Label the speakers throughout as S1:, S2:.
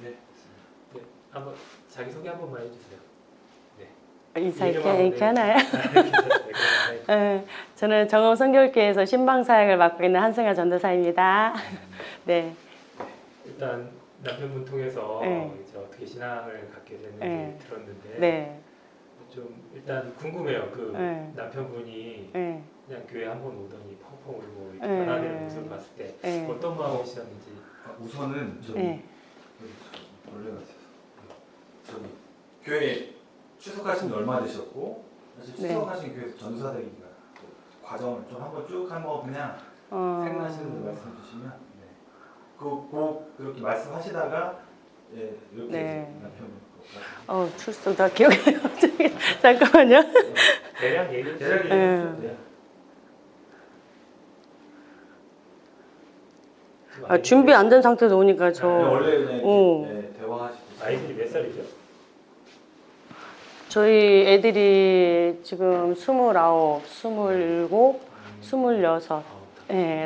S1: 네.
S2: 네, 한번 자기 소개 한 번만 해주세요.
S3: 인사
S2: 이름하고
S3: 이렇게 하나요?
S2: 네.
S3: 저는 정읍 선교회에서 신방사역을 맡고 있는 한승아 전도사입니다. 네.
S2: 일단 남편분 통해서
S3: 네.
S2: 이제 어떻게 신앙을 갖게 됐는지
S3: 네.
S2: 들었는데
S3: 네.
S2: 좀 일단 궁금해요. 그
S3: 네.
S2: 남편분이
S3: 네.
S2: 그냥 교회 한 번 오더니 펑펑 울고 이렇게
S3: 네.
S2: 변화되는 모습을 봤을 때
S3: 네.
S2: 어떤 마음이셨는지.
S1: 우선은 저기
S3: 네.
S1: 원래가 있어서 저기 교회 출석하신 지 얼마 되셨고 사실
S3: 네.
S1: 출석하신 교회 전도사 되기가 과정을 좀 한번 쭉 한번 그냥 생각하시는 분 말씀 주시면 그렇게 말씀하시다가 이렇게
S3: 네.
S1: 남편분
S3: 출석 나 기억이 안 나요. 잠깐만요.
S2: 대략 얘기해
S1: 대략
S2: 주세요.
S1: 얘기해주세요. 네.
S3: 준비 안 된 상태에서 오니까
S1: 그냥 원래 그냥 이렇게 대화하시고
S2: 아이들이 몇 살이죠?
S3: 저희 애들이 지금 29, 27, 26,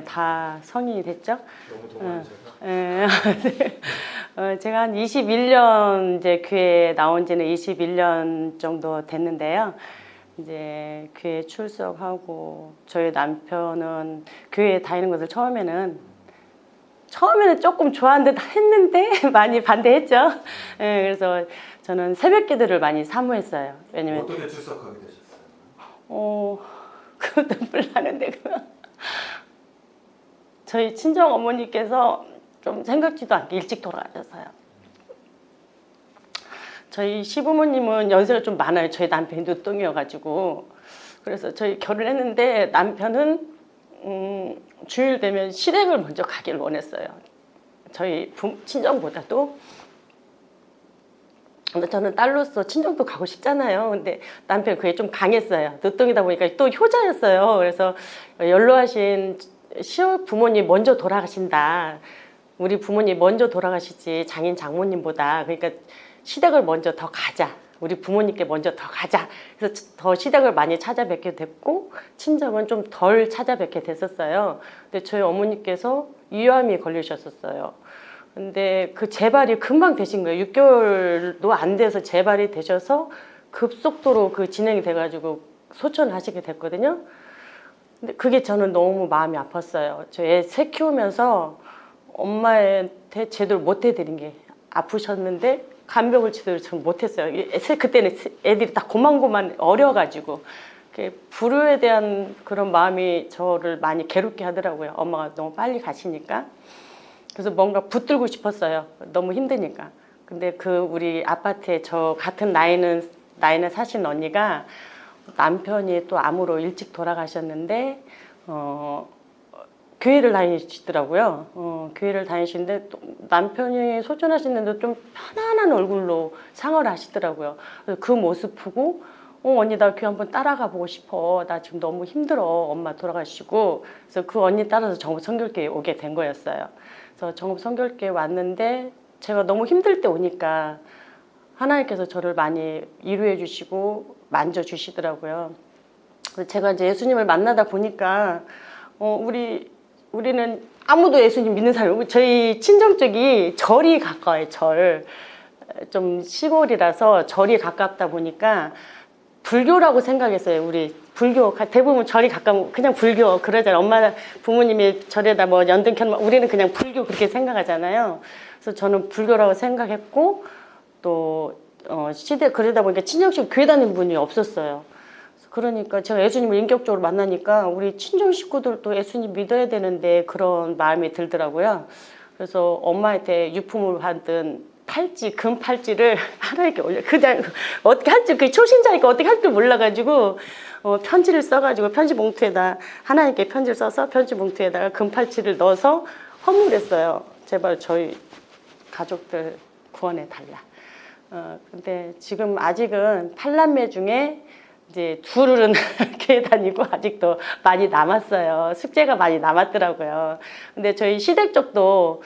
S3: 다 성인이 됐죠?
S2: 너무 동안이셔서.
S3: 제가 한 21년 이제 교회 나온 지는 21년 정도 됐는데요. 이제 교회 출석하고 저희 남편은 교회 다니는 것을 처음에는 조금 좋아했는데 많이 반대했죠. 그래서 저는 새벽 기도를 많이 사모했어요. 왜냐면
S1: 어떻게 출석하게 되셨어요?
S3: 그것도 몰랐는데 저희 친정 어머니께서 좀 생각지도 않게 일찍 돌아가셨어요. 저희 시부모님은 연세가 좀 많아요. 저희 남편이 늦둥이여가지고. 그래서 저희 결혼했는데 남편은 주일 되면 시댁을 먼저 가길 원했어요. 저희 친정보다도. 근데 저는 딸로서 친정도 가고 싶잖아요. 근데 남편 그게 좀 강했어요. 늦둥이다 보니까 또 효자였어요. 그래서 연로하신 시부모님 먼저 돌아가신다. 우리 부모님 먼저 돌아가시지 장인 장모님보다. 그러니까 시댁을 먼저 더 가자. 우리 부모님께 먼저 더 가자. 그래서 더 시댁을 많이 찾아뵙게 됐고 친정은 좀 덜 찾아뵙게 됐었어요. 근데 저희 어머니께서 위암이 걸리셨었어요. 근데 그 재발이 금방 되신 거예요. 6개월도 안 돼서 재발이 되셔서 급속도로 그 진행이 돼가지고 소천을 하시게 됐거든요. 근데 그게 저는 너무 마음이 아팠어요. 저 애 새 키우면서 엄마한테 제대로 못 해드린 게 아프셨는데 간병을 제대로 전 못했어요. 그때는 애들이 다 고만고만 어려가지고 불효에 대한 그런 마음이 저를 많이 괴롭게 하더라고요. 엄마가 너무 빨리 가시니까. 그래서 뭔가 붙들고 싶었어요. 너무 힘드니까. 근데 우리 아파트에 저 같은 나이는 사신 언니가 남편이 또 암으로 일찍 돌아가셨는데 교회를 다니시더라고요. 교회를 다니시는데 또 남편이 소천하시는데 좀 편안한 얼굴로 상을 하시더라고요. 그래서 그 모습 보고 언니 나 교회 한번 따라가 보고 싶어. 나 지금 너무 힘들어. 엄마 돌아가시고. 그래서 그 언니 따라서 정읍 선결교회 오게 된 거였어요. 그래서 정읍 선결교회 왔는데 제가 너무 힘들 때 오니까 하나님께서 저를 많이 위로해 주시고 만져 주시더라고요. 그래서 제가 이제 예수님을 만나다 보니까 우리는 아무도 예수님 믿는 사람이 없고 저희 친정 쪽이 절이 가까워요. 좀 시골이라서 절이 가깝다 보니까 불교라고 생각했어요. 우리 불교 대부분 절이 가까운 그냥 불교 그러잖아요. 엄마 부모님이 절에다 뭐 연등 켜놓으면 우리는 그냥 불교 그렇게 생각하잖아요. 그래서 저는 불교라고 생각했고 또 시대 그러다 보니까 친정식 교회 다니는 분이 없었어요. 그러니까 제가 예수님을 인격적으로 만나니까 우리 친정 식구들도 예수님 믿어야 되는데 그런 마음이 들더라고요. 그래서 엄마한테 유품을 받은 팔찌, 금 팔찌를 하나님께 올려. 그냥 어떻게 할지, 그 초신자니까 어떻게 할 줄 몰라가지고 편지를 써가지고 편지 봉투에다 하나님께 편지를 써서 편지 봉투에다가 금 팔찌를 넣어서 헌물했어요. 제발 저희 가족들 구원해 달라. 근데 지금 아직은 8남매 중에 이제 둘은 교회 다니고 아직도 많이 남았어요. 숙제가 많이 남았더라고요. 근데 저희 시댁 쪽도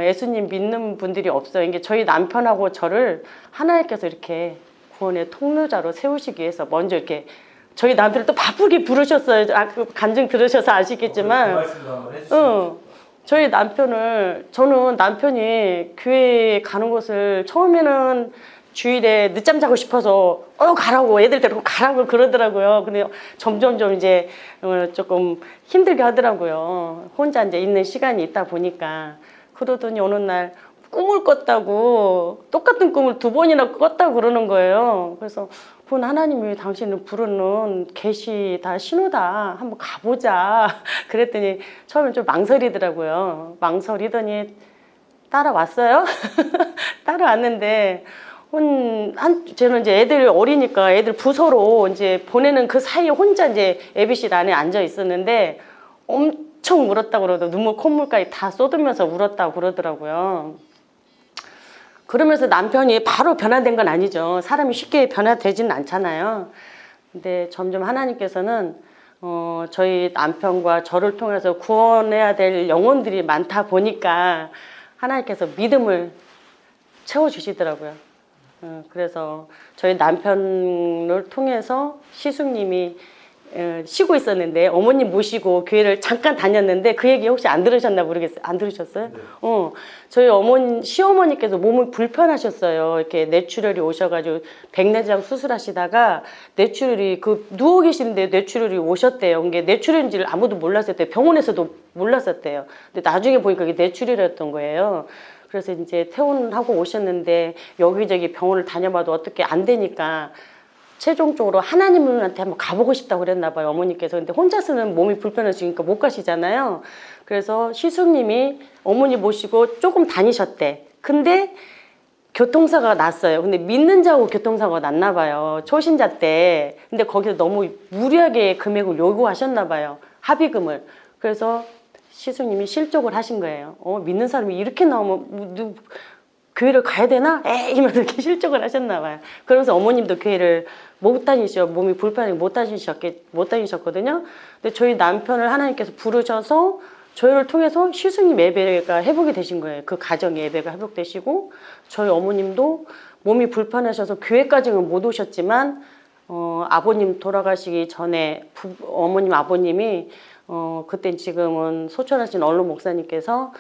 S3: 예수님 믿는 분들이 없어요. 이게 저희 남편하고 저를 하나님께서 이렇게 구원의 통로자로 세우시기 위해서 먼저 이렇게 저희 남편을 또 바쁘게 부르셨어요. 그 간증 들으셔서 아시겠지만,
S1: 그 말씀도 한번 해주시죠.
S3: 저는 남편이 교회 가는 것을 처음에는 주일에 늦잠 자고 싶어서 가라고 애들 데리고 가라고 그러더라고요. 근데 점점점 이제 조금 힘들게 하더라고요. 혼자 이제 있는 시간이 있다 보니까. 그러더니 어느 날 꿈을 꿨다고, 똑같은 꿈을 2번이나 꿨다고 그러는 거예요. 그래서 본 하나님이 당신을 부르는 계시 다 신호다, 한번 가보자 그랬더니 처음엔 좀 망설이더라고요. 망설이더니 따라왔어요. 따라왔는데 저는 이제 애들 어리니까 애들 부서로 이제 보내는 그 사이에 혼자 이제 ABCD 안에 앉아 있었는데 엄청 울었다고 그러더라고요. 눈물 콧물까지 다 쏟으면서 울었다고 그러더라고요. 그러면서 남편이 바로 변화된 건 아니죠. 사람이 쉽게 변화되지는 않잖아요. 근데 점점 하나님께서는 저희 남편과 저를 통해서 구원해야 될 영혼들이 많다 보니까 하나님께서 믿음을 채워주시더라고요. 그래서 저희 남편을 통해서 시숙님이 쉬고 있었는데 어머님 모시고 교회를 잠깐 다녔는데 그 얘기 혹시 안 들으셨나 모르겠어요. 안 들으셨어요?
S1: 네.
S3: 저희 시어머니께서 몸이 불편하셨어요. 이렇게 뇌출혈이 오셔가지고 백내장 수술하시다가 뇌출혈이 누워 계시는데 뇌출혈이 오셨대요. 이게 뇌출혈인지를 아무도 몰랐었대요. 병원에서도 몰랐었대요. 근데 나중에 보니까 이게 뇌출혈이었던 거예요. 그래서 이제 퇴원하고 오셨는데 여기저기 병원을 다녀봐도 어떻게 안 되니까 최종적으로 하나님한테 한번 가보고 싶다고 그랬나 봐요, 어머니께서. 근데 혼자서는 몸이 불편해지니까 못 가시잖아요. 그래서 시숙님이 어머니 모시고 조금 다니셨대. 근데 교통사고가 났어요. 근데 믿는 자고 교통사고가 났나 봐요, 초신자 때. 근데 거기서 너무 무리하게 금액을 요구하셨나 봐요, 합의금을. 그래서 시숙님이 실족을 하신 거예요. 믿는 사람이 이렇게 나오면 교회를 가야 되나? 이러면서 이렇게 실족을 하셨나 봐요. 그러면서 어머님도 교회를 못 다니셔, 몸이 불편하게 못 다니셨거든요. 근데 저희 남편을 하나님께서 부르셔서 저희를 통해서 시숙님 예배가 회복이 되신 거예요. 그 가정 예배가 회복되시고, 저희 어머님도 몸이 불편하셔서 교회까지는 못 오셨지만 아버님 돌아가시기 전에 어머님 아버님이 그때 지금은 소천하신 언론 목사님께서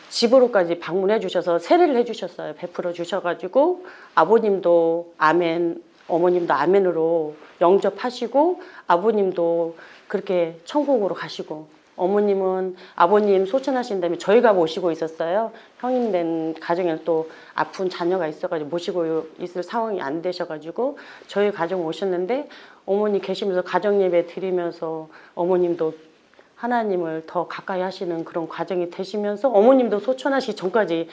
S3: 집으로까지 방문해 주셔서 세례를 해 주셨어요. 베풀어 주셔가지고 아버님도 아멘, 어머님도 아멘으로 영접하시고 아버님도 그렇게 천국으로 가시고, 어머님은 아버님 소천하신 다음에 저희가 모시고 있었어요. 형님된 가정에 또 아픈 자녀가 있어가지고 모시고 있을 상황이 안 되셔가지고 저희 가정 오셨는데, 어머니 계시면서 가정 예배 드리면서 어머님도 하나님을 더 가까이 하시는 그런 과정이 되시면서 어머님도 소천하시기 전까지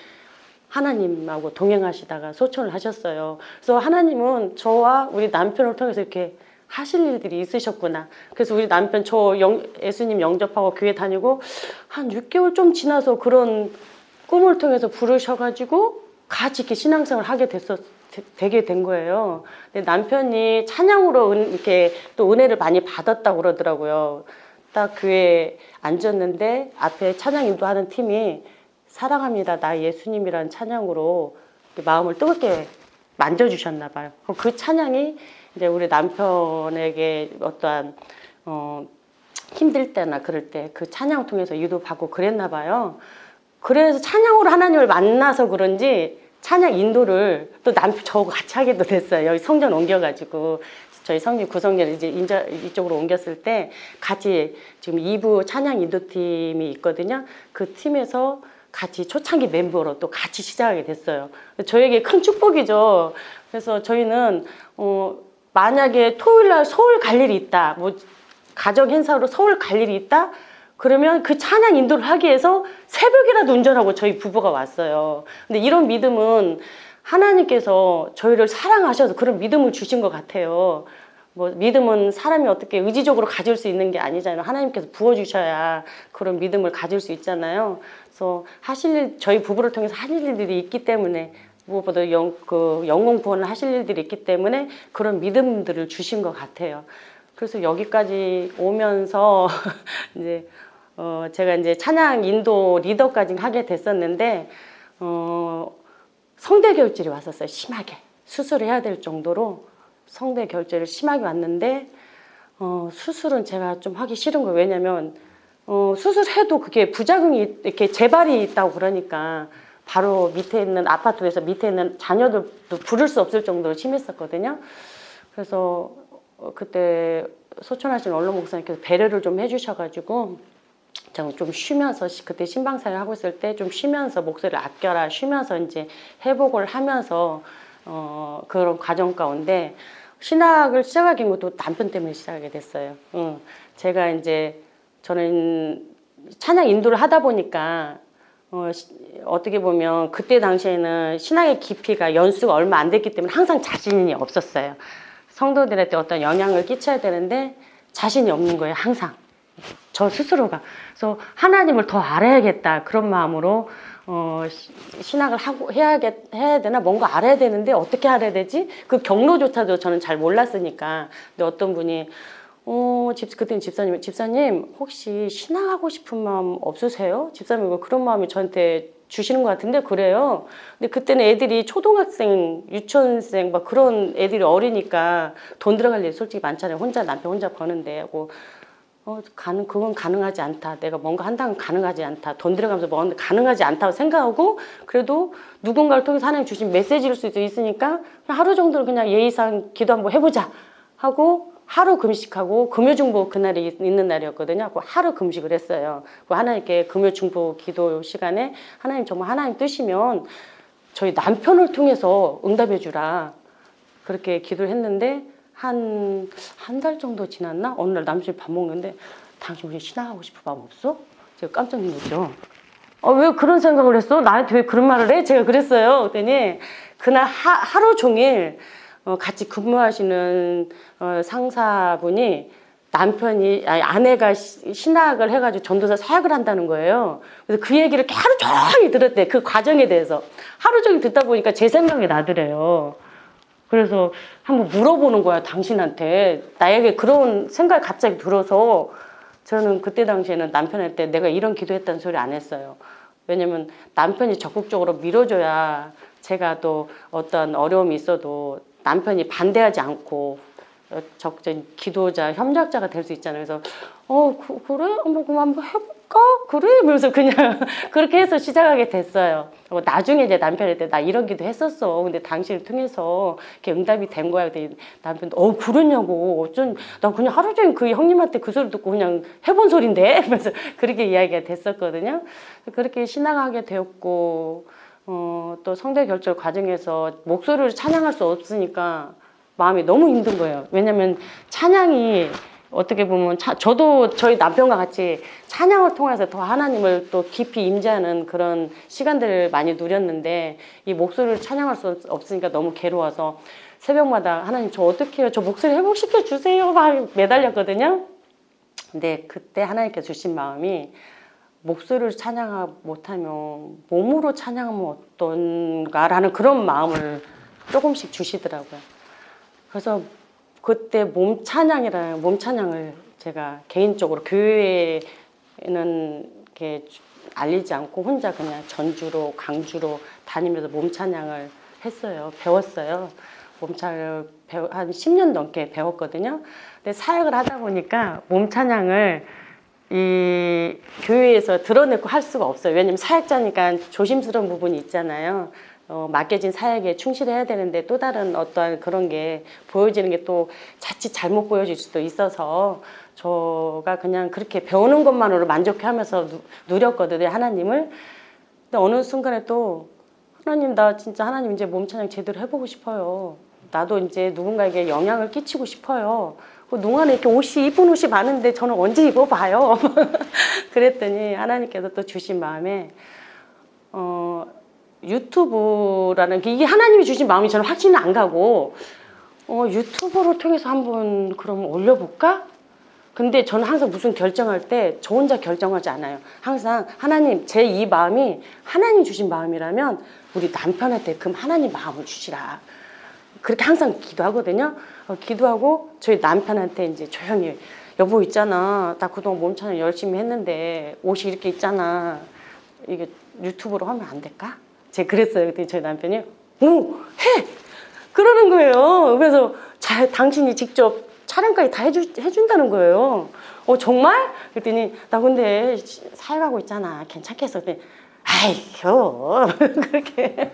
S3: 하나님하고 동행하시다가 소천을 하셨어요. 그래서 하나님은 저와 우리 남편을 통해서 이렇게 하실 일들이 있으셨구나. 그래서 우리 남편 예수님 영접하고 교회 다니고 한 6개월 좀 지나서 그런 꿈을 통해서 부르셔가지고 같이 이렇게 신앙생활을 하게 되게 된 거예요. 근데 남편이 찬양으로 이렇게 또 은혜를 많이 받았다고 그러더라고요. 딱 교회에 앉았는데 앞에 찬양 인도하는 팀이 사랑합니다, 나 예수님이라는 찬양으로 마음을 뜨겁게 만져주셨나 봐요. 그 찬양이 이제 우리 남편에게 어떠한 힘들 때나 그럴 때 그 찬양 통해서 유도받고 그랬나 봐요. 그래서 찬양으로 하나님을 만나서 그런지 찬양 인도를 또 저하고 같이 하게도 됐어요. 여기 성전 옮겨가지고 저희 성진 구성전을 이제 이쪽으로 옮겼을 때 같이 지금 2부 찬양 인도팀이 있거든요. 그 팀에서 같이 초창기 멤버로 또 같이 시작하게 됐어요. 저에게 큰 축복이죠. 그래서 저희는 만약에 토요일날 서울 갈 일이 있다, 뭐 가정 행사로 서울 갈 일이 있다, 그러면 그 찬양 인도를 하기 위해서 새벽이라도 운전하고 저희 부부가 왔어요. 근데 이런 믿음은 하나님께서 저희를 사랑하셔서 그런 믿음을 주신 것 같아요. 뭐 믿음은 사람이 어떻게 의지적으로 가질 수 있는 게 아니잖아요. 하나님께서 부어주셔야 그런 믿음을 가질 수 있잖아요. 그래서 저희 부부를 통해서 하실 일들이 있기 때문에, 무엇보다 영혼 구원을 하실 일들이 있기 때문에 그런 믿음들을 주신 것 같아요. 그래서 여기까지 오면서 이제 제가 이제 찬양 인도 리더까지 하게 됐었는데 성대 결절이 왔었어요. 심하게 수술을 해야 될 정도로 성대 결절이 심하게 왔는데 수술은 제가 좀 하기 싫은 거예요. 왜냐면 수술해도 그게 부작용이 이렇게 재발이 있다고 그러니까 바로 밑에 있는 아파트에서 밑에 있는 자녀들도 부를 수 없을 정도로 심했었거든요. 그래서 그때 소천하신 원로 목사님께서 배려를 좀 해주셔가지고 좀 쉬면서 그때 신방사를 하고 있을 때 좀 쉬면서 목소리를 아껴라 쉬면서 이제 회복을 하면서 그런 과정 가운데 신학을 시작하게 된 것도 남편 때문에 시작하게 됐어요. 제가 이제 저는 찬양 인도를 하다 보니까 어떻게 보면 그때 당시에는 신학의 깊이가 연수가 얼마 안 됐기 때문에 항상 자신이 없었어요. 성도들한테 어떤 영향을 끼쳐야 되는데 자신이 없는 거예요. 항상 저 스스로가. 그래서 하나님을 더 알아야겠다 그런 마음으로 신학을 해야 되나 뭔가 알아야 되는데 어떻게 알아야 되지? 그 경로조차도 저는 잘 몰랐으니까. 근데 어떤 분이 그때는 집사님 혹시 신학하고 싶은 마음 없으세요? 집사님 그런 마음이 저한테 주시는 것 같은데 그래요. 근데 그때는 애들이 초등학생, 유치원생 막 그런 애들이 어리니까 돈 들어갈 일 솔직히 많잖아요. 남편 혼자 버는데 하고 그건 가능하지 않다. 내가 뭔가 한다면 가능하지 않다. 돈 들어가면서 뭔가 가능하지 않다고 생각하고 그래도 누군가를 통해서 하나님 주신 메시지일 수도 있으니까 그냥 하루 정도는 그냥 예의상 기도 한번 해보자 하고 하루 금식하고 금요중보 그날이 있는 날이었거든요. 하루 금식을 했어요. 하나님께 금요중보 기도 시간에 하나님 정말 하나님 뜻이면 저희 남편을 통해서 응답해 주라. 그렇게 기도를 했는데 한 달 정도 지났나? 어느 날 남편이 밥 먹는데 당신 우리 신앙하고 싶은 마음 없어? 제가 깜짝 놀랐죠. 왜 그런 생각을 했어? 나한테 왜 그런 말을 해? 제가 그랬어요. 그랬더니 그날 하루 종일 같이 근무하시는 상사분이 아내가 신학을 해가지고 전도사 사역을 한다는 거예요. 그래서 그 얘기를 하루 종일 들었대. 그 과정에 대해서. 하루 종일 듣다 보니까 제 생각이 나더래요. 그래서 한번 물어보는 거야, 당신한테. 나에게 그런 생각이 갑자기 들어서 저는 그때 당시에는 남편한테 내가 이런 기도했다는 소리 안 했어요. 왜냐면 남편이 적극적으로 밀어줘야 제가 또 어떤 어려움이 있어도 남편이 반대하지 않고 적극적인 기도자, 협력자가 될 수 있잖아요. 그래서 그래? 그럼 한번 해볼까? 그래? 이러면서 그냥 그렇게 해서 시작하게 됐어요. 나중에 이제 남편한테 나 이런 기도 했었어. 근데 당신을 통해서 이렇게 응답이 된 거야. 그랬더니 남편도 그러냐고. 나 그냥 하루 종일 그 형님한테 그 소리 듣고 그냥 해본 소린데? 그래서 그렇게 이야기가 됐었거든요. 그렇게 신앙하게 되었고 또 성대 결절 과정에서 목소리를 찬양할 수 없으니까 마음이 너무 힘든 거예요. 왜냐면 찬양이 어떻게 보면 저도 저희 남편과 같이 찬양을 통해서 더 하나님을 또 깊이 임재하는 그런 시간들을 많이 누렸는데 이 목소리를 찬양할 수 없으니까 너무 괴로워서 새벽마다 하나님 저 어떻게 해요? 저 목소리 회복시켜 주세요. 막 매달렸거든요. 근데 그때 하나님께서 주신 마음이 목소리를 찬양 못하면 몸으로 찬양하면 어떤가라는 그런 마음을 조금씩 주시더라고요. 그래서 그때 몸 찬양을 제가 개인적으로 교회에는 이렇게 알리지 않고 혼자 그냥 전주로 강주로 다니면서 몸 찬양을 했어요. 배웠어요. 몸 찬양을 한 10년 넘게 배웠거든요. 근데 사역을 하다 보니까 몸 찬양을 이 교회에서 드러내고 할 수가 없어요. 왜냐면 사역자니까 조심스러운 부분이 있잖아요. 맡겨진 사역에 충실해야 되는데 또 다른 어떠한 그런 게 보여지는 게 또 자칫 잘못 보여질 수도 있어서 저가 그냥 그렇게 배우는 것만으로 만족해하면서 누렸거든요, 하나님을. 근데 어느 순간에 또 하나님 나 진짜 하나님 이제 몸 찬양 제대로 해보고 싶어요. 나도 이제 누군가에게 영향을 끼치고 싶어요. 농안에 이렇게 이쁜 옷이 많은데 저는 언제 입어봐요. 그랬더니 하나님께서 또 주신 마음에 유튜브라는 게 이게 하나님이 주신 마음이 저는 확신은 안 가고 유튜브를 통해서 한번 그럼 올려볼까? 근데 저는 항상 무슨 결정할 때 저 혼자 결정하지 않아요. 항상 하나님 제 이 마음이 하나님 주신 마음이라면 우리 남편한테 그럼 하나님 마음을 주시라. 그렇게 항상 기도하거든요. 기도하고 저희 남편한테 이제 조용히 여보 있잖아. 나 그동안 몸 찬양 열심히 했는데 옷이 이렇게 있잖아. 이게 유튜브로 하면 안 될까? 제가 그랬어요. 그랬더니 저희 남편이 해! 그러는 거예요. 그래서 당신이 직접 촬영까지 다 해준다는 거예요. 정말? 그랬더니 나 근데 사역하고 있잖아. 괜찮겠어? 그랬더니 아이고 그렇게.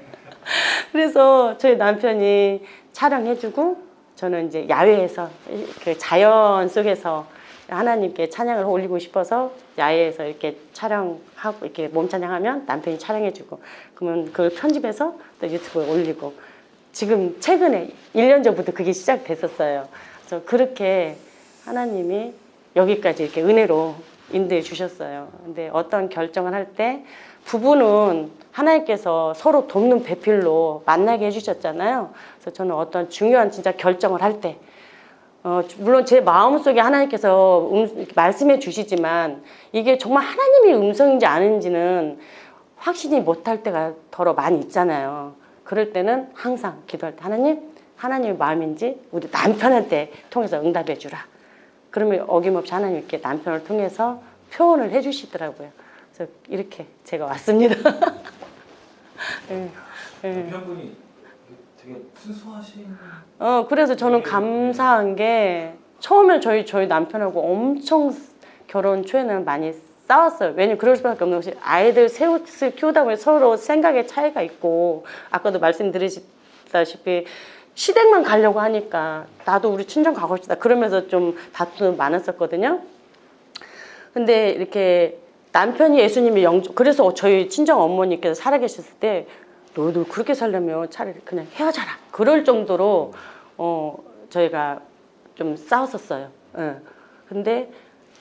S3: 그래서 저희 남편이 촬영해주고 저는 이제 야외에서 그 자연 속에서 하나님께 찬양을 올리고 싶어서 야외에서 이렇게 촬영하고 이렇게 몸 찬양하면 남편이 촬영해주고 그러면 그걸 편집해서 또 유튜브에 올리고 지금 최근에 1년 전부터 그게 시작됐었어요. 그래서 그렇게 하나님이 여기까지 이렇게 은혜로 인도해 주셨어요. 근데 어떤 결정을 할 때 부부는 하나님께서 서로 돕는 배필로 만나게 해주셨잖아요. 그래서 저는 어떤 중요한 진짜 결정을 할 때, 물론 제 마음속에 하나님께서 말씀해 주시지만 이게 정말 하나님의 음성인지 아닌지는 확신이 못할 때가 더러 많이 있잖아요. 그럴 때는 항상 기도할 때 하나님의 마음인지 우리 남편한테 통해서 응답해 주라. 그러면 어김없이 하나님께 남편을 통해서 표현을 해 주시더라고요. 그래서 이렇게 제가 왔습니다.
S1: 남편분이 되게 순수하신.
S3: 그래서 저는 감사한 게 처음에 저희 남편하고 엄청 결혼 초에는 많이 싸웠어요. 왜냐면 그럴 수밖에 없는 것이 아이들 셋을 키우다 보니 서로 생각의 차이가 있고 아까도 말씀드리다시피 시댁만 가려고 하니까 나도 우리 친정 가고 싶다 그러면서 좀 다툼이 많았었거든요. 근데 이렇게 남편이 예수님의 그래서 저희 친정 어머니께서 살아계셨을 때 너도 그렇게 살려면 차라리 그냥 헤어져라 그럴 정도로 저희가 좀 싸웠었어요. 근데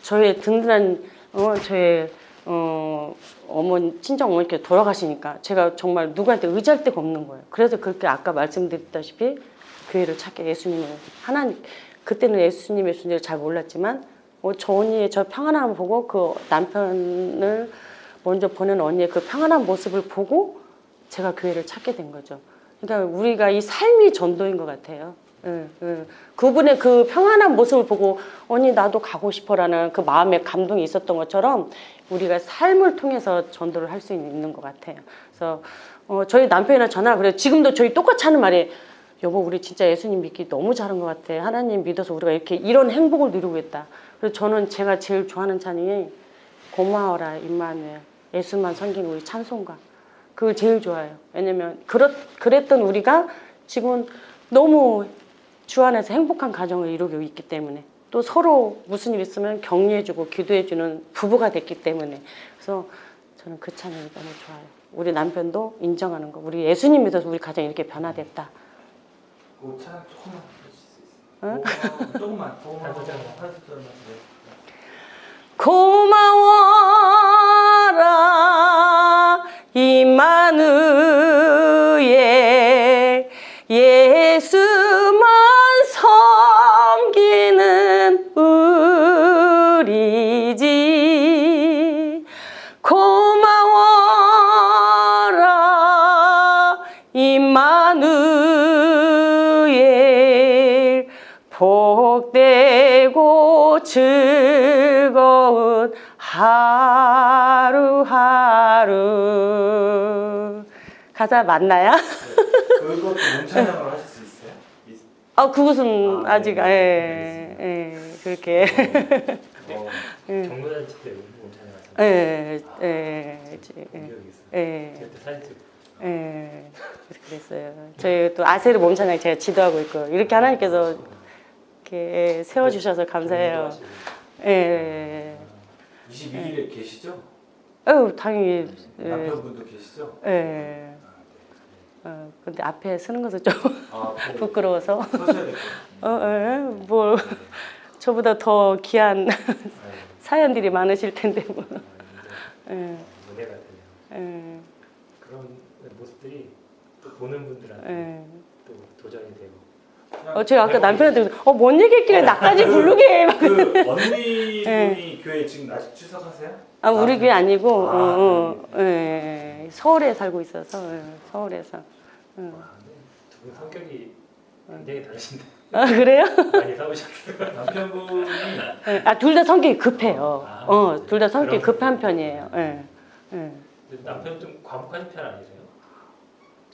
S3: 저의 든든한 저의 어머니 친정 어머니께서 돌아가시니까 제가 정말 누구한테 의지할 데가 없는 거예요. 그래서 그렇게 아까 말씀드렸다시피 교회를 찾게 예수님을 하나님 그때는 예수님을 잘 몰랐지만 저 언니의 저 평안함을 보고 그 남편을 먼저 보낸 언니의 그 평안한 모습을 보고 제가 교회를 찾게 된 거죠. 그러니까 우리가 이 삶이 전도인 것 같아요. 그분의 그 평안한 모습을 보고 언니 나도 가고 싶어라는 그 마음에 감동이 있었던 것처럼 우리가 삶을 통해서 전도를 할 수 있는 것 같아요. 그래서 저희 남편이랑 전화를 그래요. 지금도 저희 똑같이 하는 말이 여보 우리 진짜 예수님 믿기 너무 잘한 것 같아. 하나님 믿어서 우리가 이렇게 이런 행복을 누리고 있다. 그래서 저는 제가 제일 좋아하는 찬양이 고마워라 임마누엘 예수만 섬기는 우리 찬송가 그걸 제일 좋아해요. 왜냐면 그랬던 우리가 지금 너무 주 안에서 행복한 가정을 이루고 있기 때문에 또 서로 무슨 일 있으면 격려해주고 기도해주는 부부가 됐기 때문에 그래서 저는 그 찬양이 너무 좋아요. 우리 남편도 인정하는 거 우리 예수님 믿어서 우리 가정이 이렇게 변화됐다.
S1: 그 찬양 조금만 해주실 수 있어요? 조금만 한 소절만
S3: 고마워라 임마누엘 예수만 섬기는 우리지 고마워라 임마누엘 복되고 즐거운 하루하루 가사 맞나요?
S1: 그것도 몸찬양으로 하실 수 있어요?
S3: 그것은 아직 그렇게
S2: 경로잔치 때 몸찬양 하잖아요. 기억이 있어요. 제가 또 사진 찍고
S3: 그랬어요. 저희 또 아세르 몸찬양 제가 지도하고 있고 이렇게 하나님께서 이렇게 세워주셔서 감사해요.
S1: 22일에 계시죠?
S3: 당연히.
S1: 남편분도 계시죠?
S3: 근데 앞에 서는 것은 좀
S1: 네.
S3: 부끄러워서.
S1: 서셔야 될 것
S3: 뭘 저보다 더 귀한 사연들이 많으실 텐데 뭐.
S2: 은혜가 되네요. 그런 모습들이 또 보는 분들한테 또 도전이 되고.
S3: 제가 아까 남편한테 뭔 얘기했길래 나까지 부르게 막.
S1: 그 언니분이 교회 지금 아직 출석하세요?
S3: 우리 교회 아니고 서울에 살고 있어서 서울에서.
S2: 두 분 성격이 굉장히 다르신데.
S3: 그래요?
S2: 많이 싸우셨어요.
S1: 남편분이
S3: 둘 다 성격이 급해요. 둘 다 성격이
S2: 그럼.
S3: 급한 편이에요.
S2: 근데 남편 좀 과묵한 편 아니세요?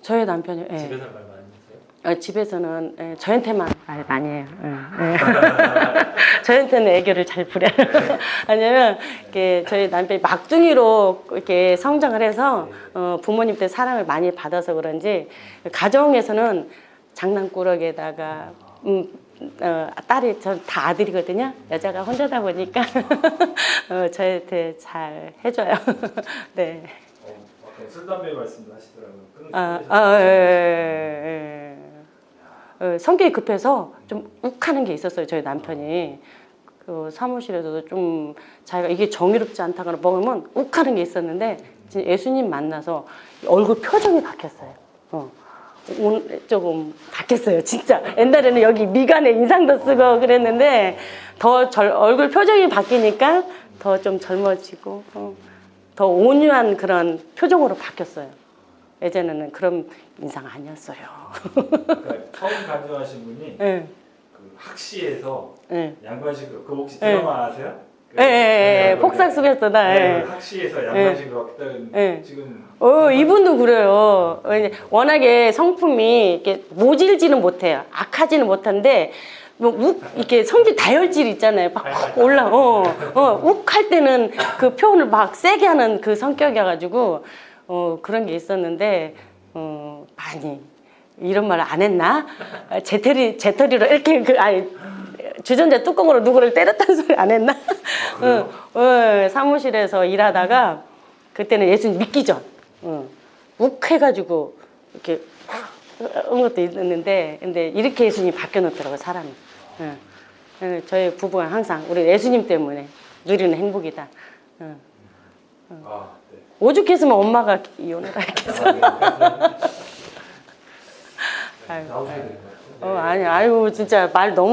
S3: 저희 남편이
S2: 집에서 말 많이 하세요?
S3: 집에서는 저한테만 말 많이 해요. 저한테는 애교를 잘 부려요. 왜냐면 이렇게 저희 남편이 막둥이로 이렇게 성장을 해서 부모님들 사랑을 많이 받아서 그런지 가정에서는 장난꾸러기에다가 딸이 저 다 아들이거든요. 여자가 혼자다 보니까 저한테 잘 해줘요. 네.
S1: 아까 술 담배 말씀도 하시더라고요.
S3: 성격이 급해서 좀 욱하는 게 있었어요. 저희 남편이 그 사무실에서도 좀 자기가 이게 정의롭지 않다거나 먹으면 욱하는 게 있었는데 진짜 예수님 만나서 얼굴 표정이 바뀌었어요. 조금 바뀌었어요. 진짜 옛날에는 여기 미간에 인상도 쓰고 그랬는데 더 얼굴 표정이 바뀌니까 더 좀 젊어지고 더 온유한 그런 표정으로 바뀌었어요. 예전에는 그런 인상 아니었어요.
S1: 그러니까 처음 간증하신 분이
S3: 네.
S1: 그 학시에서
S3: 네.
S1: 양관식으로 그 혹시 드라마 아세요?
S3: 폭삭 속였어 나.
S1: 학시에서 양관식으로 왔다는 지금
S3: 이분도 그래요. 워낙에 성품이 이렇게 모질지는 못해요. 악하지는 못한데 뭐 이렇게 성질 다혈질 있잖아요. 막 올라 욱할 때는 그 표현을 막 세게 하는 그 성격이어가지고 그런 게 있었는데 많이 이런 말을 안 했나? 재터리로 이렇게 주전자 뚜껑으로 누구를 때렸다는 소리 안 했나? 사무실에서 일하다가 그때는 예수님 믿기 전 욱해가지고 이렇게 한 것도 있는데 근데 이렇게 예수님이 바뀌어놓더라고요 사람이. 저희 부부가 항상 우리 예수님 때문에 누리는 행복이다.
S1: 네.
S3: 오죽했으면 엄마가 이혼을 했겠어.
S1: 나오셔야 될 것 같아요.
S3: 아니, 아유 진짜 말 너무